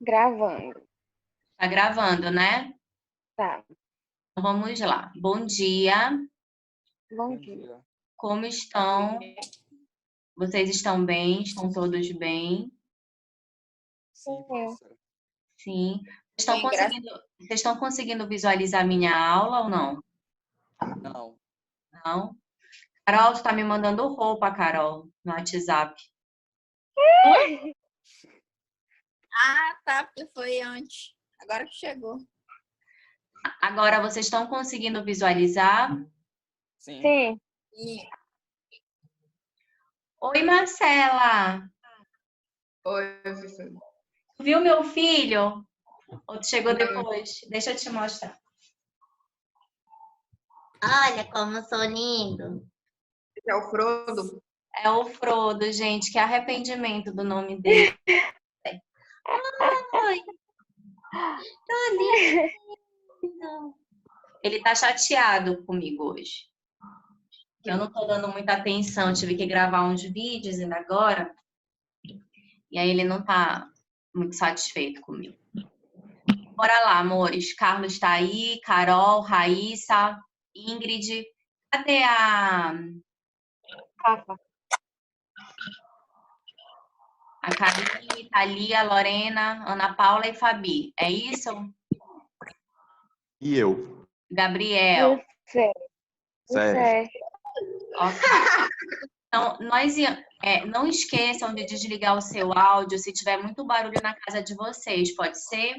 Gravando. Tá gravando, né? Tá. Então vamos lá. Bom dia. Bom dia. Como estão? Vocês estão bem? Estão todos bem? Sim, professora. Sim. Vocês estão conseguindo visualizar minha aula ou não? Não. Não? Carol, tu tá me mandando roupa, Carol, no WhatsApp. Ah, tá, porque foi antes. Agora que chegou. Agora vocês estão conseguindo visualizar? Sim. Sim. E Oi, Marcela. Oi, professora. Tu viu meu filho? Ou tu chegou depois? Deixa eu te mostrar. olha como eu sou lindo. Esse é o Frodo? É o Frodo, gente. Que arrependimento do nome dele. Oi, tô lindo. Ele tá chateado comigo hoje. Que eu não tô dando muita atenção. Tive que gravar uns vídeos ainda agora. E aí ele não tá muito satisfeito comigo. Bora lá, amores. Carlos tá aí, Carol, Raíssa, Ingrid. Cadê Rafa. a Karine, Thalia, Lorena, Ana Paula e Fabi? É isso? E eu? Gabriel. Você. Sérgio. Ok. Então, não esqueçam de desligar o seu áudio se tiver muito barulho na casa de vocês, pode ser?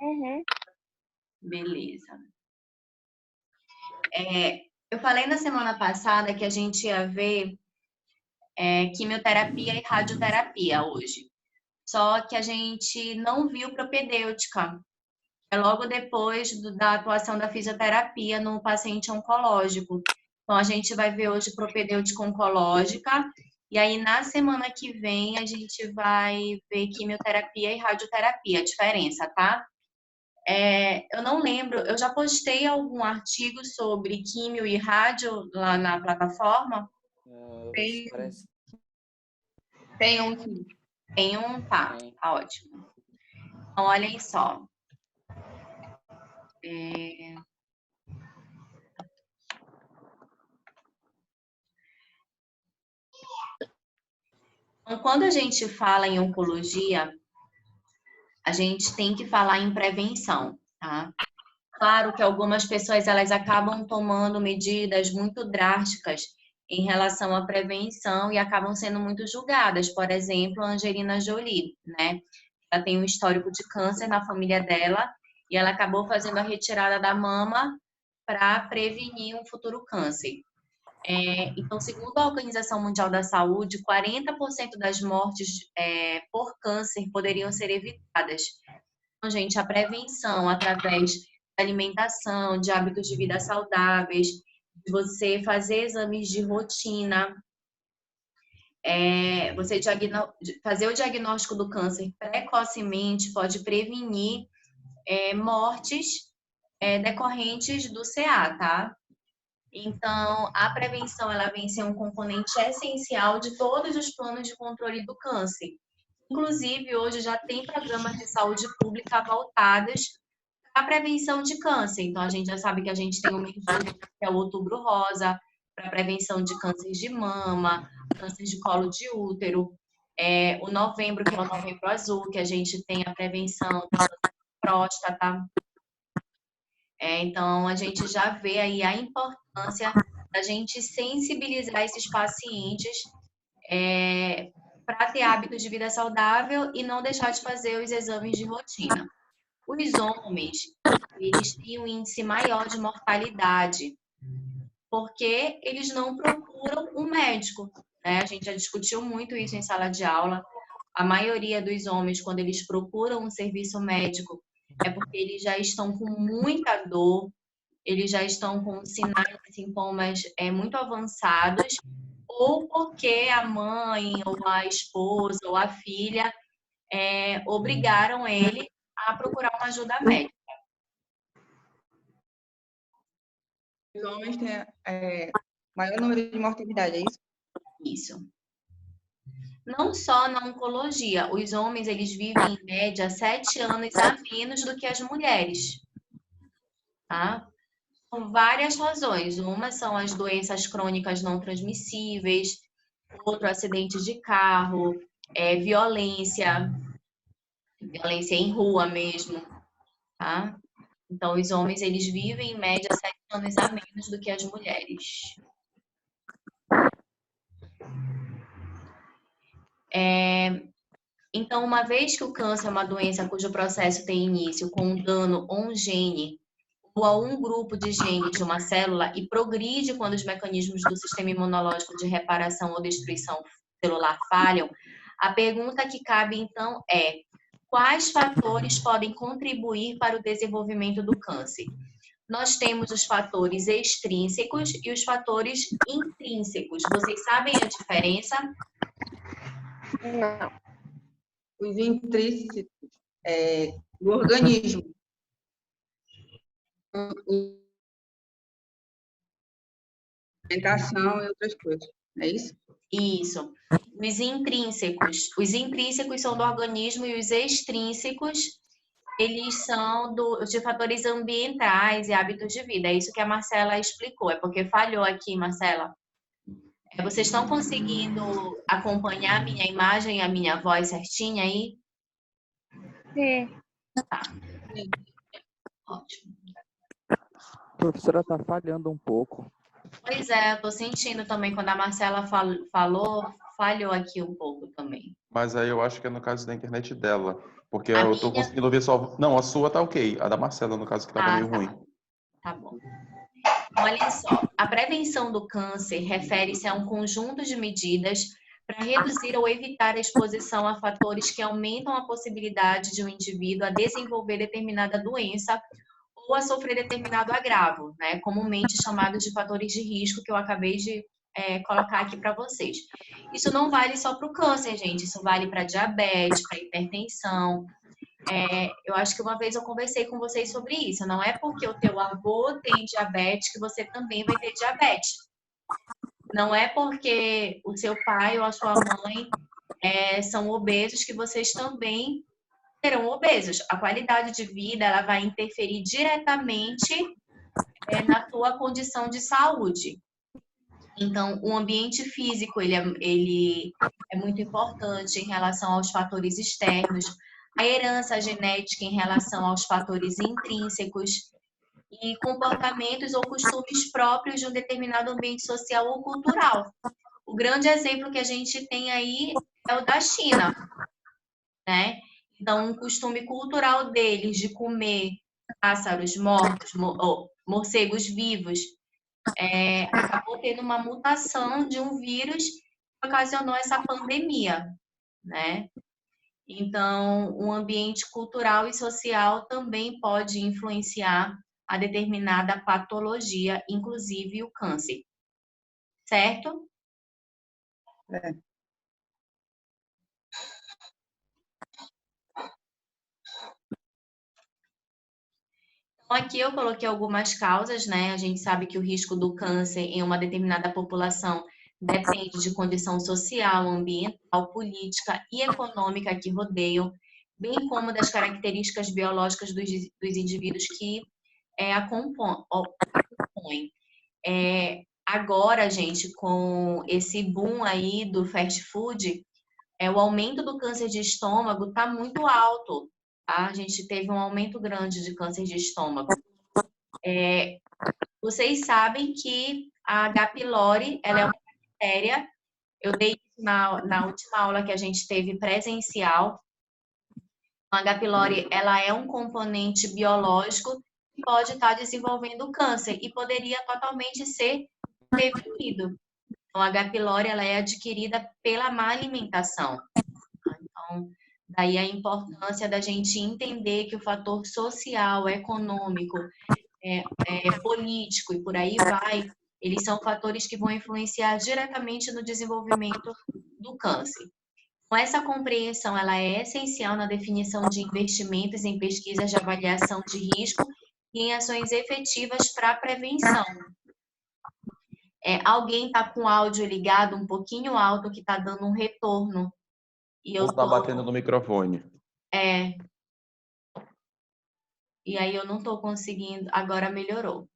Uhum. Beleza. Eu falei na semana passada que a gente ia ver quimioterapia e radioterapia hoje. Só que a gente não viu propedêutica. É logo depois da atuação da fisioterapia no paciente oncológico. Então, a gente vai ver hoje propedêutica oncológica. E aí, na semana que vem, a gente vai ver quimioterapia e radioterapia, a diferença, tá? Eu não lembro, eu já postei algum artigo sobre químio e rádio lá na plataforma? Tem, Parece. tem um sim. Tem um? Tá, Tem. tá ótimo. Então, olhem só. Então, quando a gente fala em oncologia, a gente tem que falar em prevenção, tá? Claro que algumas pessoas elas acabam tomando medidas muito drásticas em relação à prevenção e acabam sendo muito julgadas. Por exemplo, a Angelina Jolie, né? Ela tem um histórico de câncer na família dela e ela acabou fazendo a retirada da mama para prevenir um futuro câncer. Então, segundo a Organização Mundial da Saúde, 40% das mortes por câncer poderiam ser evitadas. Então, gente, a prevenção através da alimentação, de hábitos de vida saudáveis, de você fazer exames de rotina, você fazer o diagnóstico do câncer precocemente pode prevenir mortes decorrentes do CA, tá? Então, a prevenção ela vem ser um componente essencial de todos os planos de controle do câncer. Inclusive, hoje já tem programas de saúde pública voltados para a prevenção de câncer. Então, a gente já sabe que a gente tem o mês de outubro, que é o Outubro Rosa, para prevenção de câncer de mama, câncer de colo de útero. O novembro, que é o Novembro Azul, que a gente tem a prevenção da próstata. Então, a gente já vê aí a importância da gente sensibilizar esses pacientes para ter hábitos de vida saudável e não deixar de fazer os exames de rotina. Os homens, eles têm um índice maior de mortalidade, porque eles não procuram um médico, né? A gente já discutiu muito isso em sala de aula. A maioria dos homens, quando eles procuram um serviço médico, é porque eles já estão com muita dor, eles já estão com sinais e sintomas muito avançados, ou porque a mãe, ou a esposa, ou a filha obrigaram ele a procurar uma ajuda médica. Os homens têm maior número de mortalidade, é isso? Isso. Não só na oncologia, os homens eles vivem em média 7 anos a menos do que as mulheres, tá? Por várias razões. Uma são as doenças crônicas não transmissíveis, outro acidente de carro, violência em rua mesmo, tá? Então, os homens, eles vivem em média 7 anos a menos do que as mulheres. Então, uma vez que o câncer é uma doença cujo processo tem início com um dano a um gene ou a um grupo de genes de uma célula e progride quando os mecanismos do sistema imunológico de reparação ou destruição celular falham, a pergunta que cabe, então, é: quais fatores podem contribuir para o desenvolvimento do câncer? Nós temos os fatores extrínsecos e os fatores intrínsecos. Vocês sabem a diferença? Não. Os intrínsecos do organismo. Alimentação e outras coisas. É isso? Isso. Os intrínsecos são do organismo e os extrínsecos, eles são de fatores ambientais e hábitos de vida. É isso que a Marcela explicou. É porque falhou aqui, Marcela. Vocês estão conseguindo acompanhar a minha imagem e a minha voz certinha aí? Sim. Tá. Ótimo. A professora tá falhando um pouco. Pois é, eu tô sentindo também, quando a Marcela falou, falhou aqui um pouco também. Mas aí eu acho que é no caso da internet dela. Porque A eu tô minha? conseguindo ver só. Não, a sua tá ok. A da Marcela, no caso, que tava meio tá. ruim. Tá bom. Olha só, a prevenção do câncer refere-se a um conjunto de medidas para reduzir ou evitar a exposição a fatores que aumentam a possibilidade de um indivíduo a desenvolver determinada doença ou a sofrer determinado agravo, né? Comumente chamados de fatores de risco, que eu acabei de colocar aqui para vocês. Isso não vale só para o câncer, gente. Isso vale para diabetes, para hipertensão. Eu acho que uma vez eu conversei com vocês sobre isso. Não é porque o teu avô tem diabetes que você também vai ter diabetes. Não é porque o seu pai ou a sua mãe são obesos que vocês também serão obesos. A qualidade de vida ela vai interferir diretamente na tua condição de saúde. Então, o ambiente físico ele é muito importante em relação aos fatores externos, a herança genética em relação aos fatores intrínsecos e comportamentos ou costumes próprios de um determinado ambiente social ou cultural. O grande exemplo que a gente tem aí é o da China, né? Então, um costume cultural deles de comer pássaros mortos, morcegos vivos, acabou tendo uma mutação de um vírus que ocasionou essa pandemia, né? Então, o ambiente cultural e social também pode influenciar a determinada patologia, inclusive o câncer. Certo? Então, aqui eu coloquei algumas causas, né? A gente sabe que o risco do câncer em uma determinada população depende de condição social, ambiental, política e econômica que rodeiam, bem como das características biológicas dos indivíduos que a compõem. Agora, gente, com esse boom aí do fast food, o aumento do câncer de estômago está muito alto, tá? A gente teve um aumento grande de câncer de estômago. Vocês sabem que a H. pylori, ela é uma bactéria, eu dei isso na última aula que a gente teve presencial. A H. pylori, ela é um componente biológico que pode estar desenvolvendo câncer e poderia totalmente ser prevenido. Então, a H. pylori, ela é adquirida pela má alimentação. Então, daí a importância da gente entender que o fator social, econômico, político e por aí vai, eles são fatores que vão influenciar diretamente no desenvolvimento do câncer. Então, essa compreensão ela é essencial na definição de investimentos em pesquisas de avaliação de risco e em ações efetivas para a prevenção. Alguém está com o áudio ligado um pouquinho alto que está dando um retorno. E eu Ou tá batendo no microfone. E aí eu não estou conseguindo. Agora melhorou.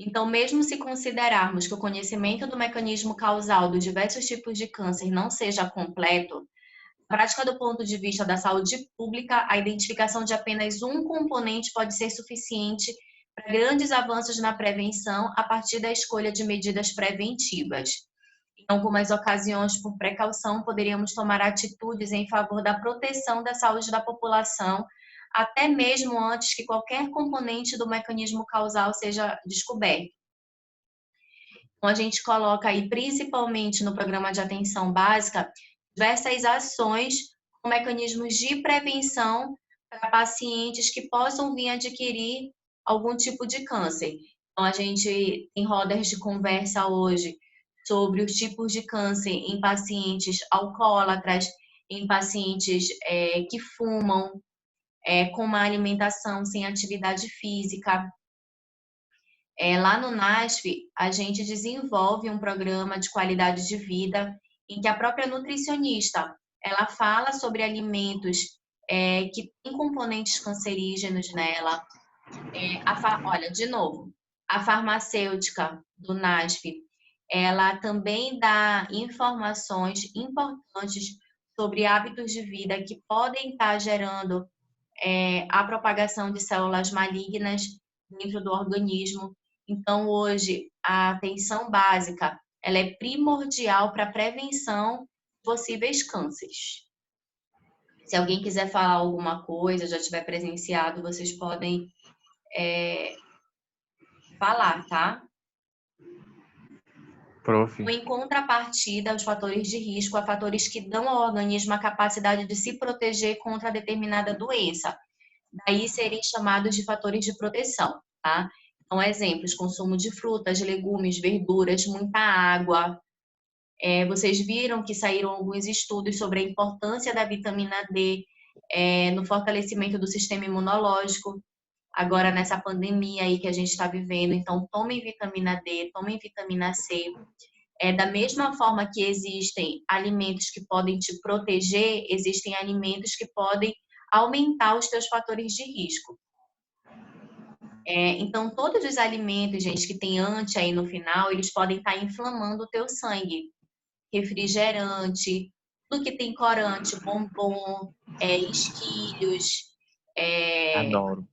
Então, mesmo se considerarmos que o conhecimento do mecanismo causal dos diversos tipos de câncer não seja completo, na prática do ponto de vista da saúde pública, a identificação de apenas um componente pode ser suficiente para grandes avanços na prevenção a partir da escolha de medidas preventivas. Em algumas ocasiões, por precaução, poderíamos tomar atitudes em favor da proteção da saúde da população, até mesmo antes que qualquer componente do mecanismo causal seja descoberto. Então, a gente coloca aí, principalmente no programa de atenção básica, diversas ações com mecanismos de prevenção para pacientes que possam vir adquirir algum tipo de câncer. Então, a gente tem rodas de conversa hoje sobre os tipos de câncer em pacientes alcoólatras, em pacientes que fumam, com uma alimentação sem atividade física. Lá no NASF, a gente desenvolve um programa de qualidade de vida em que a própria nutricionista, ela fala sobre alimentos que têm componentes cancerígenos nela. Olha, de novo, a farmacêutica do NASF, ela também dá informações importantes sobre hábitos de vida que podem estar gerando a propagação de células malignas dentro do organismo. Então, hoje, a atenção básica, ela é primordial para a prevenção de possíveis cânceres. Se alguém quiser falar alguma coisa, já tiver presenciado, vocês podem falar, tá? Prof. Em contrapartida aos fatores de risco, há fatores que dão ao organismo a capacidade de se proteger contra determinada doença. Daí serem chamados de fatores de proteção, tá? Então, exemplos, consumo de frutas, legumes, verduras, muita água. Vocês viram que saíram alguns estudos sobre a importância da vitamina D no fortalecimento do sistema imunológico, agora nessa pandemia aí que a gente está vivendo. Então, tomem vitamina D, tomem vitamina C. Da mesma forma que existem alimentos que podem te proteger, existem alimentos que podem aumentar os teus fatores de risco. Então, todos os alimentos, gente, que tem anti aí no final, eles podem estar inflamando o teu sangue. Refrigerante, tudo que tem corante, bombom, esquilhos, Adoro.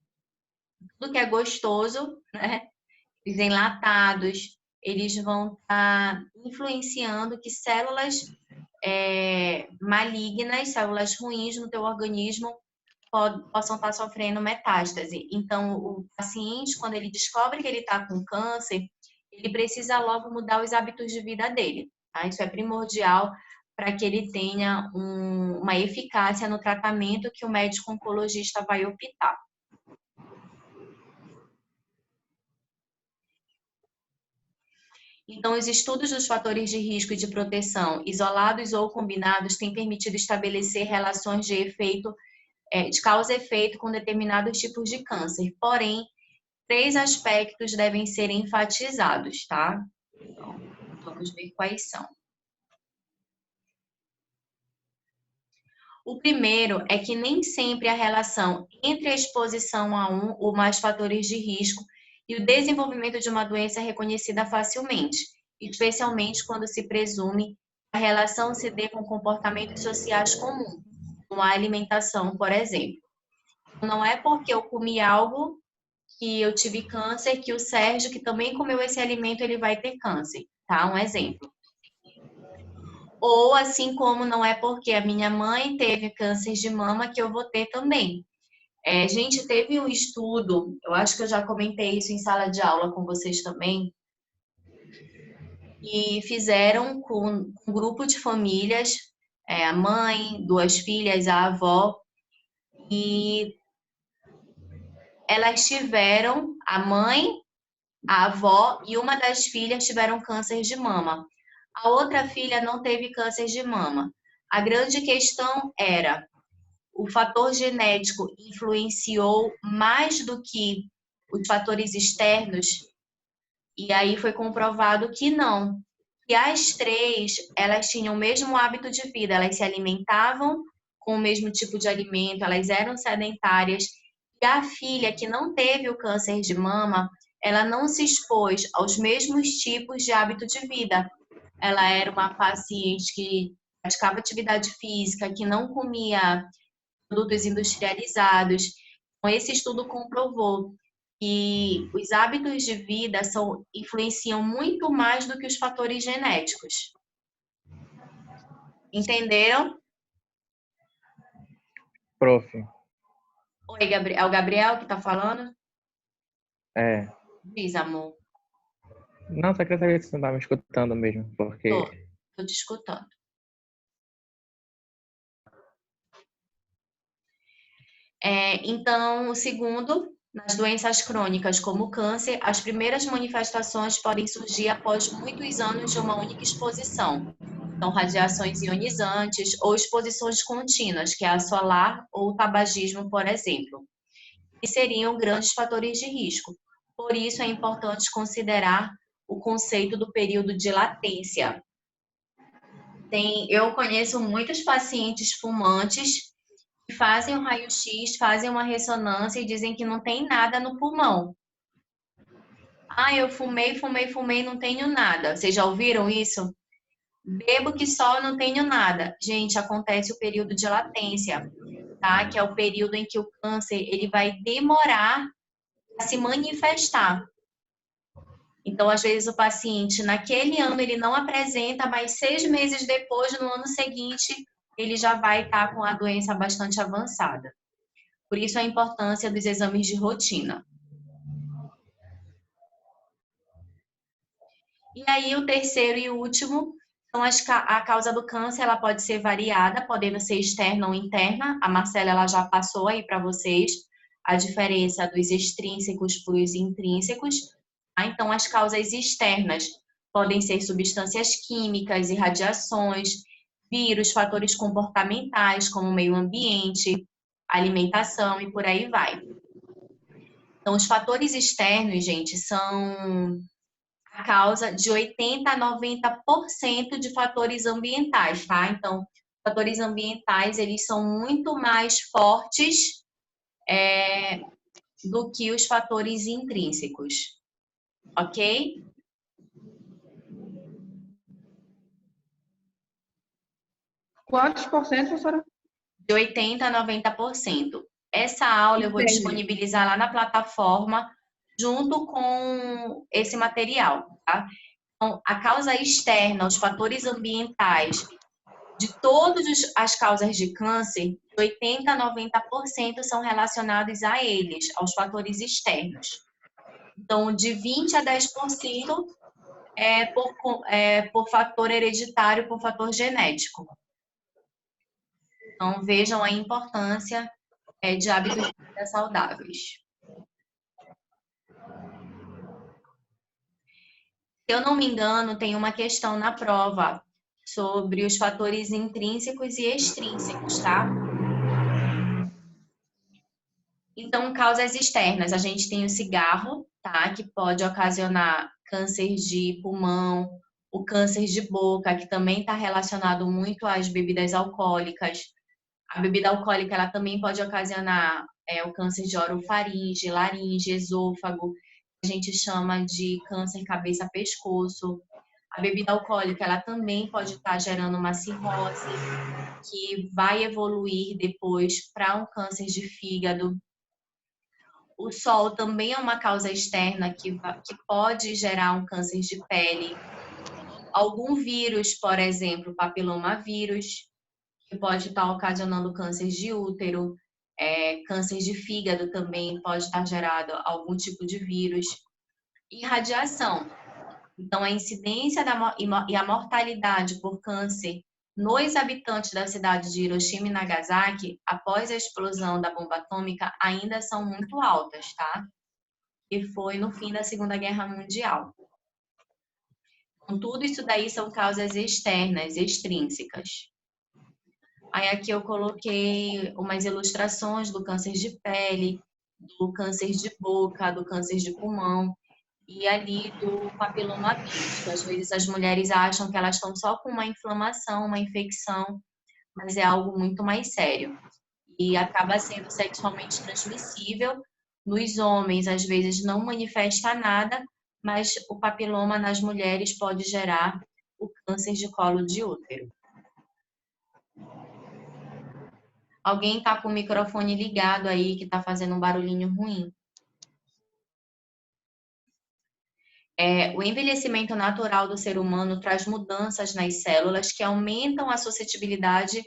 tudo que é gostoso, né? Os enlatados, eles vão estar influenciando que células malignas, células ruins no teu organismo possam estar sofrendo metástase. Então, o paciente, quando ele descobre que ele está com câncer, ele precisa logo mudar os hábitos de vida dele. Tá? Isso é primordial para que ele tenha uma eficácia no tratamento que o médico oncologista vai optar. Então, os estudos dos fatores de risco e de proteção, isolados ou combinados, têm permitido estabelecer relações de efeito, de causa e efeito com determinados tipos de câncer. Porém, 3 aspectos devem ser enfatizados, tá? Então, vamos ver quais são. O primeiro é que nem sempre a relação entre a exposição a um ou mais fatores de risco e o desenvolvimento de uma doença é reconhecida facilmente, especialmente quando se presume que a relação se dê com comportamentos sociais comuns, como a alimentação, por exemplo. Não é porque eu comi algo que eu tive câncer que o Sérgio, que também comeu esse alimento, ele vai ter câncer, tá? Um exemplo. Ou assim como não é porque a minha mãe teve câncer de mama que eu vou ter também. Gente, teve um estudo, eu acho que eu já comentei isso em sala de aula com vocês também, e fizeram com um grupo de famílias, a mãe, 2 filhas, a avó, e elas tiveram, a mãe, a avó e uma das filhas tiveram câncer de mama. A outra filha não teve câncer de mama. A grande questão era, o fator genético influenciou mais do que os fatores externos? E aí foi comprovado que não. E as três, elas tinham o mesmo hábito de vida, elas se alimentavam com o mesmo tipo de alimento, elas eram sedentárias. E a filha que não teve o câncer de mama, ela não se expôs aos mesmos tipos de hábito de vida. Ela era uma paciente que praticava atividade física, que não comia produtos industrializados. Então, esse estudo comprovou que os hábitos de vida influenciam muito mais do que os fatores genéticos. Entenderam? Prof. Oi, Gabriel. É o Gabriel que está falando? É. Diz, amor. Não, só queria saber se você não estava me escutando mesmo, porque... Tô te escutando. Então, o segundo, nas doenças crônicas como o câncer, as primeiras manifestações podem surgir após muitos anos de uma única exposição. Então, radiações ionizantes ou exposições contínuas, que é a solar ou o tabagismo, por exemplo, que seriam grandes fatores de risco. Por isso, é importante considerar o conceito do período de latência. Eu conheço muitos pacientes fumantes que fazem um raio-x, fazem uma ressonância e dizem que não tem nada no pulmão. Ah, eu fumei, não tenho nada. Vocês já ouviram isso? Bebo que só, não tenho nada. Gente, acontece o período de latência, tá? Que é o período em que o câncer ele vai demorar a se manifestar. Então, às vezes, o paciente, naquele ano, ele não apresenta, mas 6 meses depois, no ano seguinte, ele já vai estar com a doença bastante avançada. Por isso, a importância dos exames de rotina. E aí, o terceiro e último, são a causa do câncer, ela pode ser variada, podendo ser externa ou interna. A Marcela, ela já passou aí para vocês a diferença dos extrínsecos para os intrínsecos. Então, as causas externas podem ser substâncias químicas, irradiações, vírus, fatores comportamentais, como meio ambiente, alimentação e por aí vai. Então, os fatores externos, gente, são a causa de 80% a 90% de fatores ambientais, tá? Então, fatores ambientais, eles são muito mais fortes do que os fatores intrínsecos. Ok? Quantos por cento, professora? De 80% a 90%. Essa aula eu vou disponibilizar lá na plataforma junto com esse material, tá? Então, a causa externa, os fatores ambientais, de todas as causas de câncer, 80% a 90% são relacionados a eles, aos fatores externos. Então, de 20% a 10% por fator hereditário, por fator genético. Então, vejam a importância de hábitos de vida saudáveis. Se eu não me engano, tem uma questão na prova sobre os fatores intrínsecos e extrínsecos, tá? Então, causas externas, a gente tem o cigarro, tá? Que pode ocasionar câncer de pulmão, o câncer de boca, que também está relacionado muito às bebidas alcoólicas. A bebida alcoólica, ela também pode ocasionar o câncer de orofaringe, laringe, esôfago, que a gente chama de câncer cabeça-pescoço. A bebida alcoólica, ela também pode estar gerando uma cirrose, que vai evoluir depois para um câncer de fígado. O sol também é uma causa externa que pode gerar um câncer de pele. Algum vírus, por exemplo, papilomavírus, que pode estar ocasionando câncer de útero, câncer de fígado também pode estar gerado algum tipo de vírus. E radiação. Então, a incidência e a mortalidade por câncer nos habitantes da cidade de Hiroshima e Nagasaki, após a explosão da bomba atômica, ainda são muito altas, tá? E foi no fim da Segunda Guerra Mundial. Então, tudo isso daí são causas externas, extrínsecas. Aí aqui eu coloquei umas ilustrações do câncer de pele, do câncer de boca, do câncer de pulmão e ali do papiloma vírus, que às vezes as mulheres acham que elas estão só com uma inflamação, uma infecção, mas é algo muito mais sério. E acaba sendo sexualmente transmissível. Nos homens, às vezes, não manifesta nada, mas o papiloma nas mulheres pode gerar o câncer de colo de útero. Alguém está com o microfone ligado aí que está fazendo um barulhinho ruim? O envelhecimento natural do ser humano traz mudanças nas células que aumentam a suscetibilidade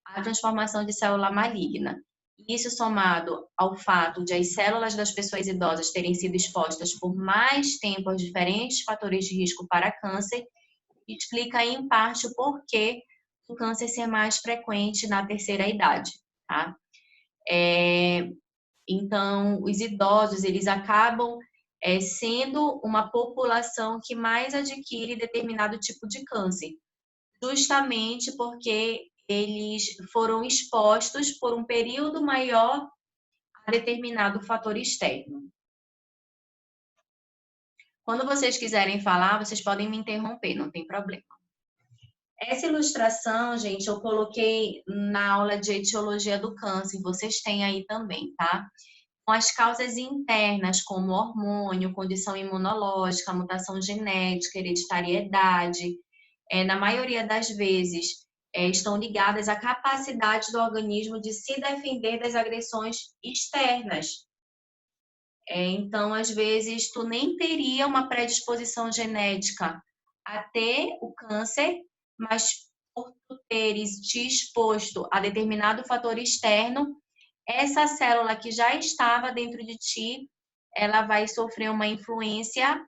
à transformação de célula maligna. Isso somado ao fato de as células das pessoas idosas terem sido expostas por mais tempo aos diferentes fatores de risco para câncer, explica em parte o porquê o câncer ser mais frequente na terceira idade, tá? Então, os idosos, eles acabam sendo uma população que mais adquire determinado tipo de câncer, justamente porque eles foram expostos por um período maior a determinado fator externo. Quando vocês quiserem falar, vocês podem me interromper, não tem problema. Essa ilustração, gente, eu coloquei na aula de etiologia do câncer, vocês têm aí também, tá? Com as causas internas, como hormônio, condição imunológica, mutação genética, hereditariedade, na maioria das vezes, estão ligadas à capacidade do organismo de se defender das agressões externas. Então, às vezes, tu nem teria uma predisposição genética a ter o câncer, mas por tu teres te exposto a determinado fator externo, essa célula que já estava dentro de ti, ela vai sofrer uma influência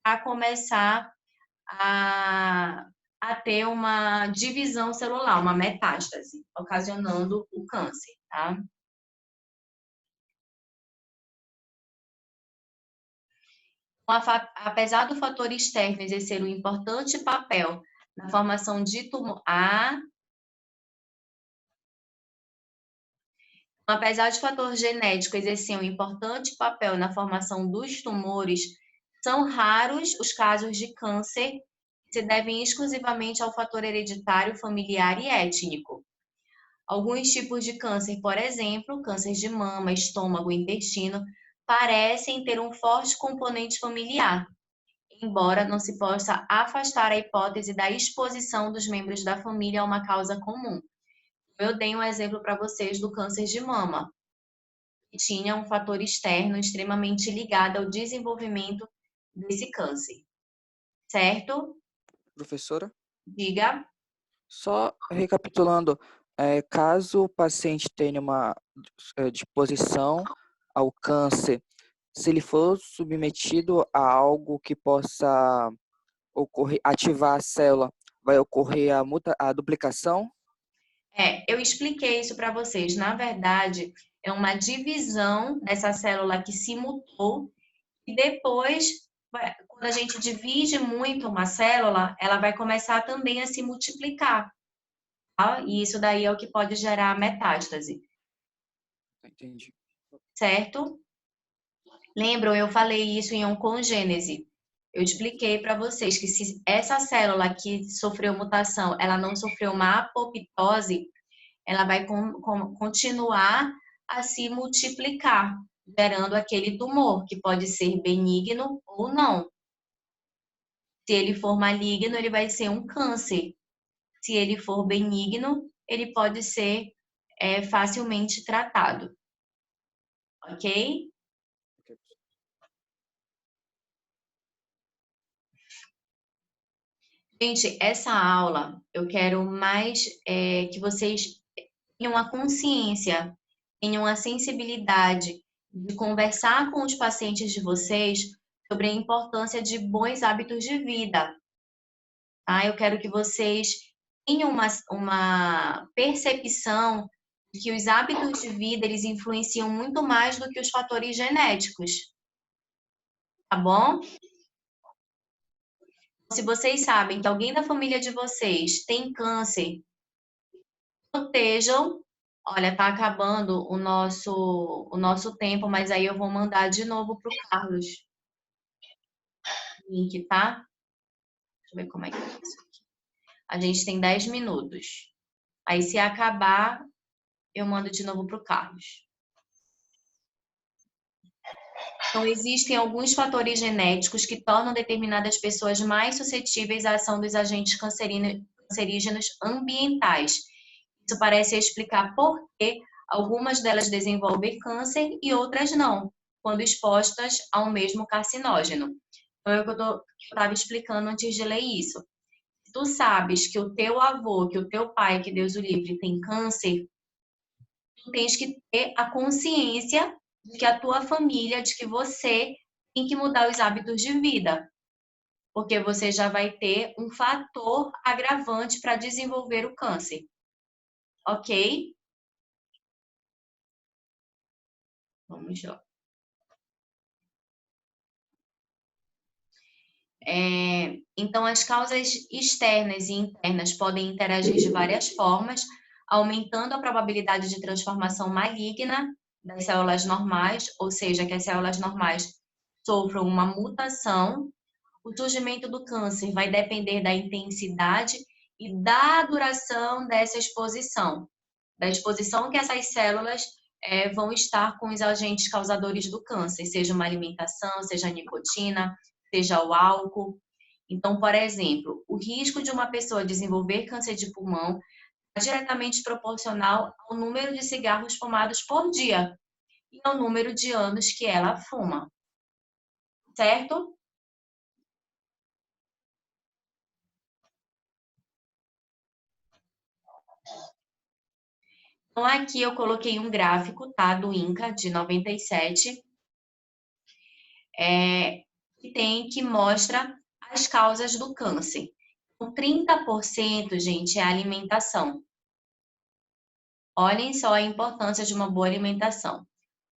a começar a ter uma divisão celular, uma metástase, ocasionando o câncer, tá? Apesar do fator externo exercer um importante papel na formação de tumor... Apesar de fator genético exercer um importante papel na formação dos tumores, são raros os casos de câncer que se devem exclusivamente ao fator hereditário, familiar e étnico. Alguns tipos de câncer, por exemplo, câncer de mama, estômago e intestino, parecem ter um forte componente familiar, embora não se possa afastar a hipótese da exposição dos membros da família a uma causa comum. Eu dei um exemplo para vocês do câncer de mama, que tinha um fator externo extremamente ligado ao desenvolvimento desse câncer. Certo? Professora? Diga. Só recapitulando, caso o paciente tenha uma disposição ao câncer, se ele for submetido a algo que possa ativar a célula, vai ocorrer a duplicação? Eu expliquei isso para vocês. Na verdade, é uma divisão dessa célula que se mutou e depois, quando a gente divide muito uma célula, ela vai começar também a se multiplicar. Tá? E isso daí é o que pode gerar metástase. Entendi. Certo? Lembram, eu falei isso em oncogênese. Eu expliquei para vocês que se essa célula que sofreu mutação, ela não sofreu uma apoptose, ela vai continuar a se multiplicar, gerando aquele tumor, que pode ser benigno ou não. Se ele for maligno, ele vai ser um câncer. Se ele for benigno, ele pode ser facilmente tratado. Ok? Gente, essa aula, eu quero mais que vocês tenham a consciência, tenham a sensibilidade de conversar com os pacientes de vocês sobre a importância de bons hábitos de vida. Tá? Eu quero que vocês tenham uma percepção de que os hábitos de vida, eles influenciam muito mais do que os fatores genéticos. Tá bom? Se vocês sabem que alguém da família de vocês tem câncer, protejam. Olha, tá acabando o nosso tempo, mas aí eu vou mandar de novo para o Carlos o link, tá? Deixa eu ver como é que é isso aqui. A gente tem 10 minutos. Aí, se acabar, eu mando de novo para o Carlos. Então, existem alguns fatores genéticos que tornam determinadas pessoas mais suscetíveis à ação dos agentes cancerígenos ambientais. Isso parece explicar por que algumas delas desenvolvem câncer e outras não, quando expostas ao mesmo carcinógeno. Então, é o que eu estava explicando antes de ler isso. Se tu sabes que o teu avô, que o teu pai, que Deus o livre, tem câncer, tu tens que ter a consciência de que a tua família, de que você tem que mudar os hábitos de vida, porque você já vai ter um fator agravante para desenvolver o câncer. Ok? Vamos lá. Então, as causas externas e internas podem interagir de várias formas, aumentando a probabilidade de transformação maligna das células normais, ou seja, que as células normais sofram uma mutação. O surgimento do câncer vai depender da intensidade e da duração dessa exposição, da exposição que essas células vão estar com os agentes causadores do câncer, seja uma alimentação, seja a nicotina, seja o álcool. Então, por exemplo, o risco de uma pessoa desenvolver câncer de pulmão é diretamente proporcional ao número de cigarros fumados por dia e ao número de anos que ela fuma. Certo? Então, aqui eu coloquei um gráfico, tá? Do INCA, de 97, que mostra as causas do câncer. Então, 30%, gente, é a alimentação. Olhem só a importância de uma boa alimentação.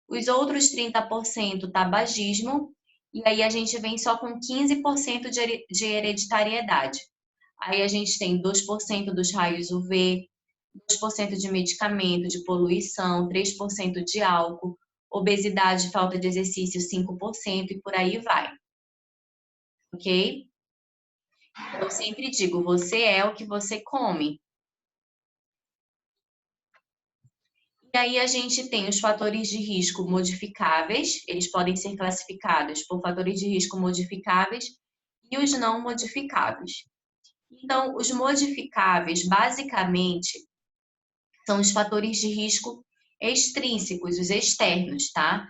Os outros 30%, tabagismo, e aí a gente vem só com 15% de hereditariedade. Aí a gente tem 2% dos raios UV, 2% de medicamento, de poluição, 3% de álcool, obesidade, falta de exercício, 5% e por aí vai. Ok? Eu sempre digo, você é o que você come. E aí a gente tem os fatores de risco modificáveis, eles podem ser classificados por fatores de risco modificáveis e os não modificáveis. Então, os modificáveis, basicamente, são os fatores de risco extrínsecos, os externos, tá?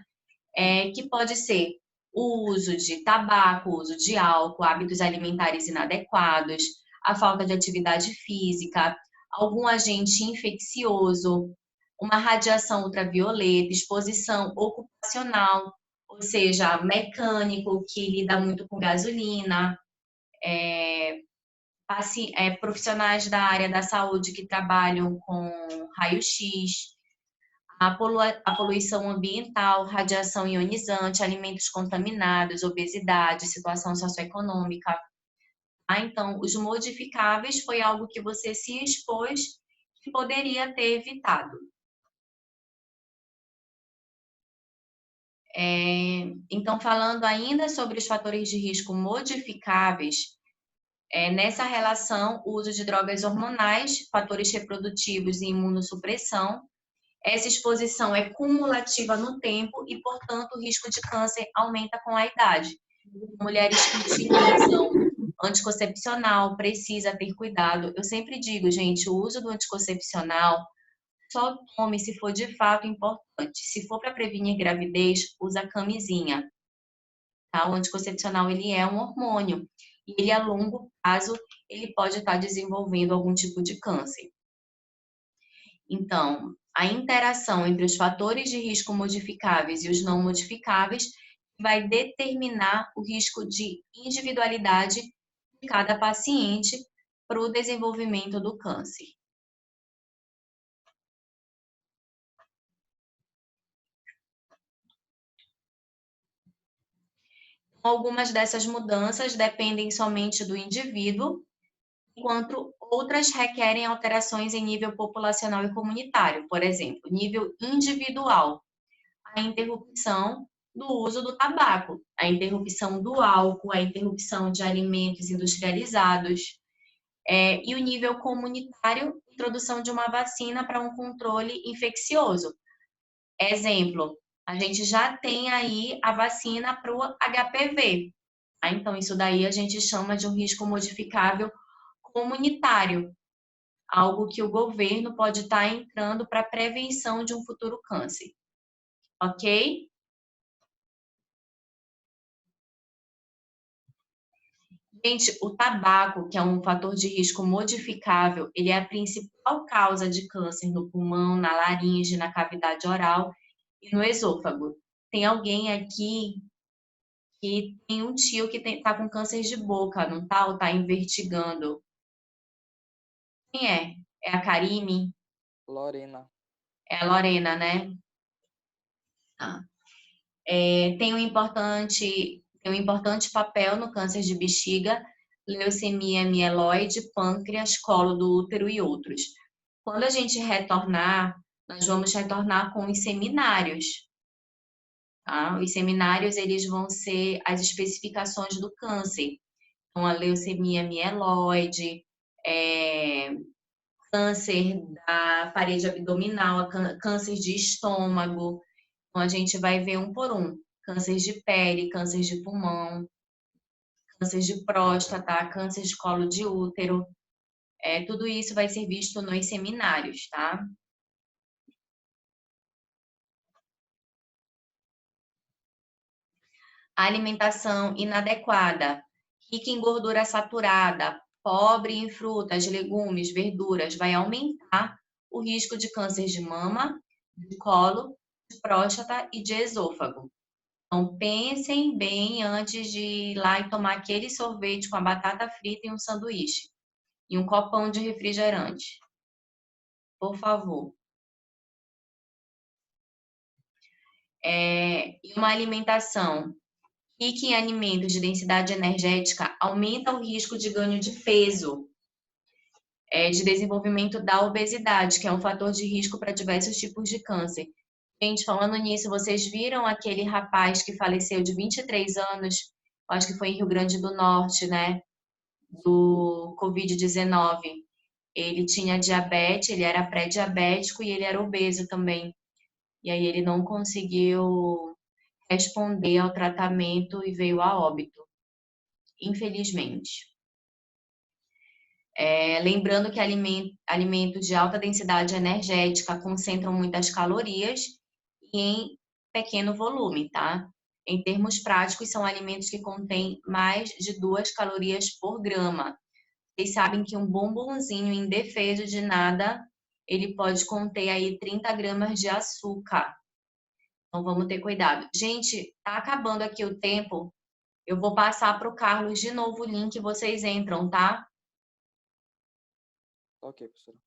Que pode ser o uso de tabaco, o uso de álcool, hábitos alimentares inadequados, a falta de atividade física, algum agente infeccioso, uma radiação ultravioleta, exposição ocupacional, ou seja, mecânico que lida muito com gasolina, profissionais da área da saúde que trabalham com raio-x, a poluição ambiental, radiação ionizante, alimentos contaminados, obesidade, situação socioeconômica. Então, os modificáveis foi algo que você se expôs que poderia ter evitado. Então, falando ainda sobre os fatores de risco modificáveis, nessa relação, o uso de drogas hormonais, fatores reprodutivos e imunossupressão. Essa exposição é cumulativa no tempo e, portanto, o risco de câncer aumenta com a idade. Mulheres que utilizam anticoncepcional precisa ter cuidado. Eu sempre digo, gente, o uso do anticoncepcional só tome se for de fato importante. Se for para prevenir gravidez, usa camisinha. Tá? O anticoncepcional, ele é um hormônio e ele, a longo prazo, ele pode estar desenvolvendo algum tipo de câncer. Então, a interação entre os fatores de risco modificáveis e os não modificáveis vai determinar o risco de individualidade de cada paciente para o desenvolvimento do câncer. Algumas dessas mudanças dependem somente do indivíduo, enquanto outras requerem alterações em nível populacional e comunitário. Por exemplo, nível individual, a interrupção do uso do tabaco, a interrupção do álcool, a interrupção de alimentos industrializados, e o nível comunitário, introdução de uma vacina para um controle infeccioso. Exemplo, a gente já tem aí a vacina para o HPV. Tá? Então, isso daí a gente chama de um risco modificável comunitário, algo que o governo pode estar entrando para prevenção de um futuro câncer. Ok? Gente, o tabaco, que é um fator de risco modificável, ele é a principal causa de câncer no pulmão, na laringe, na cavidade oral e no esôfago. Tem alguém aqui que tem um tio que tá com câncer de boca, não tá? Ou tá investigando? Quem é? É a Karime? Lorena. É a Lorena, né? Tá. Tem um importante papel no câncer de bexiga, leucemia mieloide, pâncreas, colo do útero e outros. Quando a gente retornar, nós vamos retornar com os seminários. Tá? Os seminários, eles vão ser as especificações do câncer. Então, a leucemia mieloide, câncer da parede abdominal, câncer de estômago. Então, a gente vai ver um por um. Câncer de pele, câncer de pulmão, câncer de próstata, câncer de colo de útero. Tudo isso vai ser visto nos seminários, tá? A alimentação inadequada, rica em gordura saturada, pobre em frutas, legumes, verduras, vai aumentar o risco de câncer de mama, de colo, de próstata e de esôfago. Então, pensem bem antes de ir lá e tomar aquele sorvete com a batata frita e um sanduíche. E um copão de refrigerante. Por favor. E uma alimentação rica em alimentos de densidade energética aumenta o risco de ganho de peso, de desenvolvimento da obesidade, que é um fator de risco para diversos tipos de câncer. Gente, falando nisso, vocês viram aquele rapaz que faleceu de 23 anos, acho que foi em Rio Grande do Norte, né? Do Covid-19. Ele tinha diabetes, ele era pré-diabético e ele era obeso também. E aí ele não conseguiu responder ao tratamento e veio a óbito, infelizmente. Lembrando que alimentos de alta densidade energética concentram muitas calorias e em pequeno volume, tá? Em termos práticos, são alimentos que contêm mais de 2 calorias por grama. Vocês sabem que um bombonzinho indefeso de nada, ele pode conter aí 30 gramas de açúcar. Então, vamos ter cuidado. Gente, tá acabando aqui o tempo. Eu vou passar para o Carlos de novo o link e vocês entram, tá? Ok, professora.